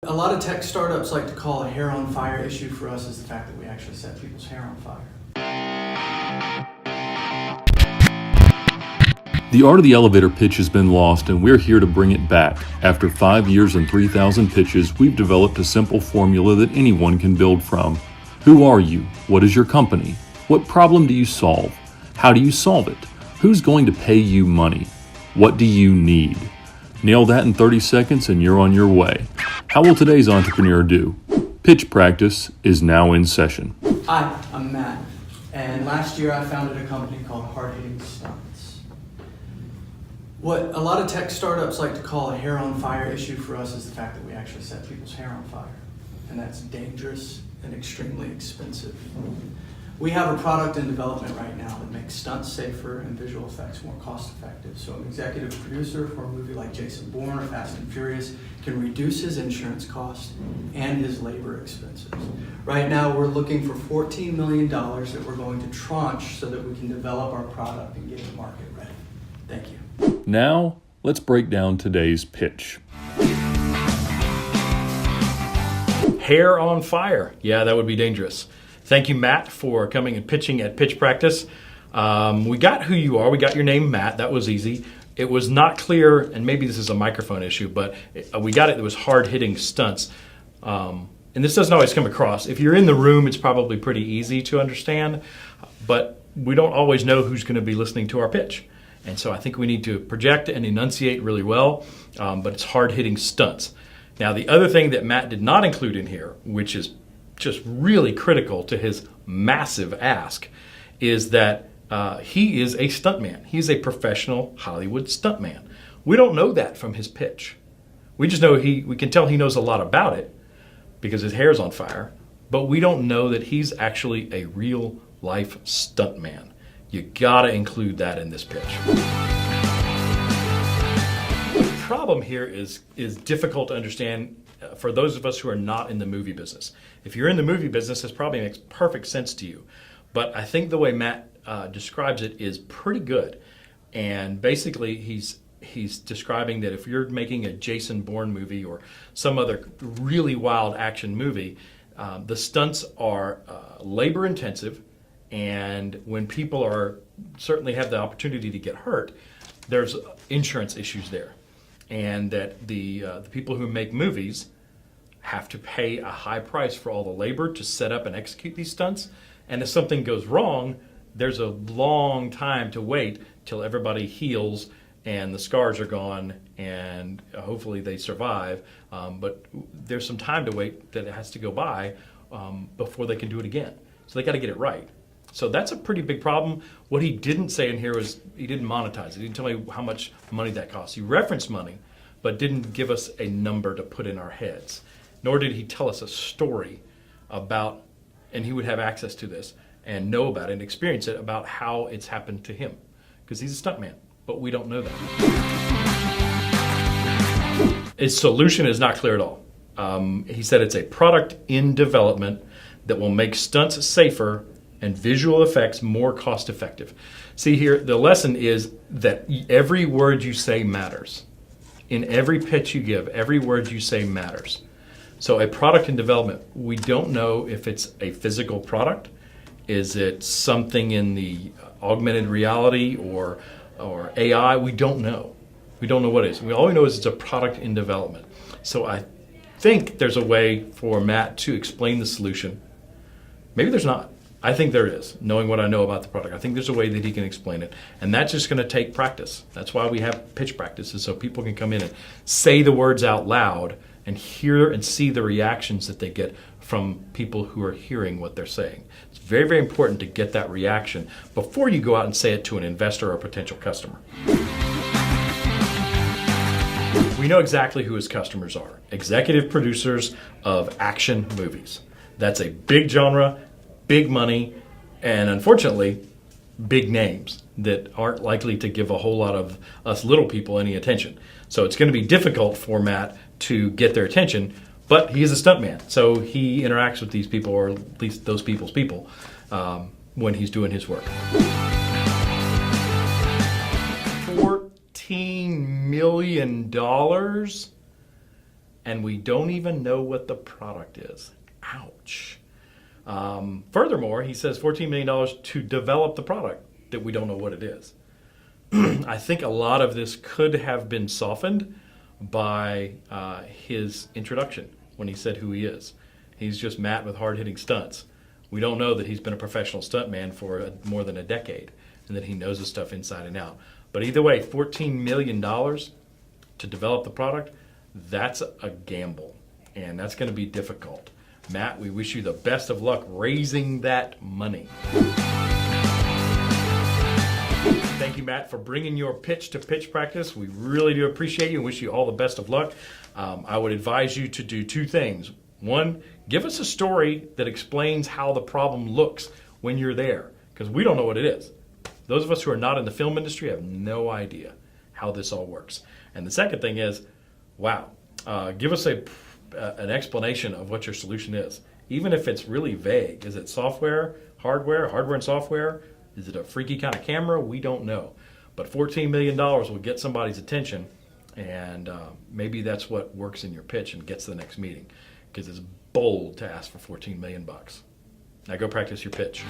A lot of tech startups like to call a hair on fire issue for us is the fact that we actually set people's hair on fire. The art of the elevator pitch has been lost, and we're here to bring it back. After 5 years and 3,000 pitches, we've developed a simple formula that anyone can build from. Who are you? What is your company? What problem do you solve? How do you solve it? Who's going to pay you money? What do you need? Nail that in 30 seconds and you're on your way. How will today's entrepreneur do? Pitch practice is now in session. Hi, I'm Matt, and last year I founded a company called Hard Hitting Stunts. What a lot of tech startups like to call a hair on fire issue for us is the fact that we actually set people's hair on fire, and that's dangerous and extremely expensive. We have a product in development right now that makes stunts safer and visual effects more cost effective. So an executive producer for a movie like Jason Bourne or Fast and Furious can reduce his insurance costs and his labor expenses. Right now we're looking for $14 million that we're going to tranche so that we can develop our product and get it market ready. Thank you. Now, let's break down today's pitch. Hair on fire. Yeah, that would be dangerous. Thank you, Matt, for coming and pitching at Pitch Practice. We got who you are. We got your name, Matt. That was easy. It was not clear, and maybe this is a microphone issue, but we got it. It was hard-hitting stunts. And this doesn't always come across. If you're in the room, it's probably pretty easy to understand, but we don't always know who's going to be listening to our pitch. And so I think we need to project and enunciate really well, but it's hard-hitting stunts. Now, the other thing that Matt did not include in here, which is just really critical to his massive ask, is that he is a stuntman. He's a professional Hollywood stuntman. We don't know that from his pitch. We just know we can tell he knows a lot about it because his hair's on fire, but we don't know that he's actually a real life stuntman. You gotta include that in this pitch. The problem here is difficult to understand for those of us who are not in the movie business. If you're in the movie business, this probably makes perfect sense to you. But I think the way Matt describes it is pretty good. And basically, he's describing that if you're making a Jason Bourne movie or some other really wild action movie, the stunts are labor intensive. And when people certainly have the opportunity to get hurt, there's insurance issues there. And that the people who make movies have to pay a high price for all the labor to set up and execute these stunts. And if something goes wrong, there's a long time to wait till everybody heals and the scars are gone and hopefully they survive. But there's some time to wait that it has to go by before they can do it again. So they got to get it right. So that's a pretty big problem. What he didn't say in here was he didn't monetize it. He didn't tell me how much money that costs. He referenced money, but didn't give us a number to put in our heads. Nor did he tell us a story about, and he would have access to this and know about it and experience it, about how it's happened to him. Because he's a stuntman, but we don't know that. His solution is not clear at all. He said it's a product in development that will make stunts safer and visual effects more cost effective. See here, the lesson is that every word you say matters. In every pitch you give, every word you say matters. So a product in development, we don't know if it's a physical product. Is it something in the augmented reality or AI? We don't know. We don't know what it is. All we know is it's a product in development. So I think there's a way for Matt to explain the solution. Maybe there's not. I think there is, knowing what I know about the product. I think there's a way that he can explain it. And that's just going to take practice. That's why we have pitch practices, so people can come in and say the words out loud and hear and see the reactions that they get from people who are hearing what they're saying. It's very, very important to get that reaction before you go out and say it to an investor or a potential customer. We know exactly who his customers are. Executive producers of action movies. That's a big genre, big money, and unfortunately, big names that aren't likely to give a whole lot of us little people any attention. So it's going to be difficult for Matt to get their attention, but he is a stuntman, so he interacts with these people, or at least those people's people, when he's doing his work. $14 million and we don't even know what the product is. Ouch. Furthermore, he says $14 million to develop the product that we don't know what it is. I think a lot of this could have been softened by his introduction when he said who he is. He's just Matt with hard-hitting stunts. We don't know that he's been a professional stuntman for more than a decade and that he knows his stuff inside and out. But either way, $14 million to develop the product, that's a gamble, and that's going to be difficult. Matt, we wish you the best of luck raising that money. Thank you, Matt, for bringing your pitch to pitch practice. We really do appreciate you and wish you all the best of luck. I would advise you to do two things. One, give us a story that explains how the problem looks when you're there, because we don't know what it is. Those of us who are not in the film industry have no idea how this all works. And the second thing is, wow, give us an explanation of what your solution is, even if it's really vague. Is it software, hardware and software? Is it a freaky kind of camera? We don't know. But $14 million will get somebody's attention, and maybe that's what works in your pitch and gets to the next meeting, because it's bold to ask for $14 million. Now go practice your pitch.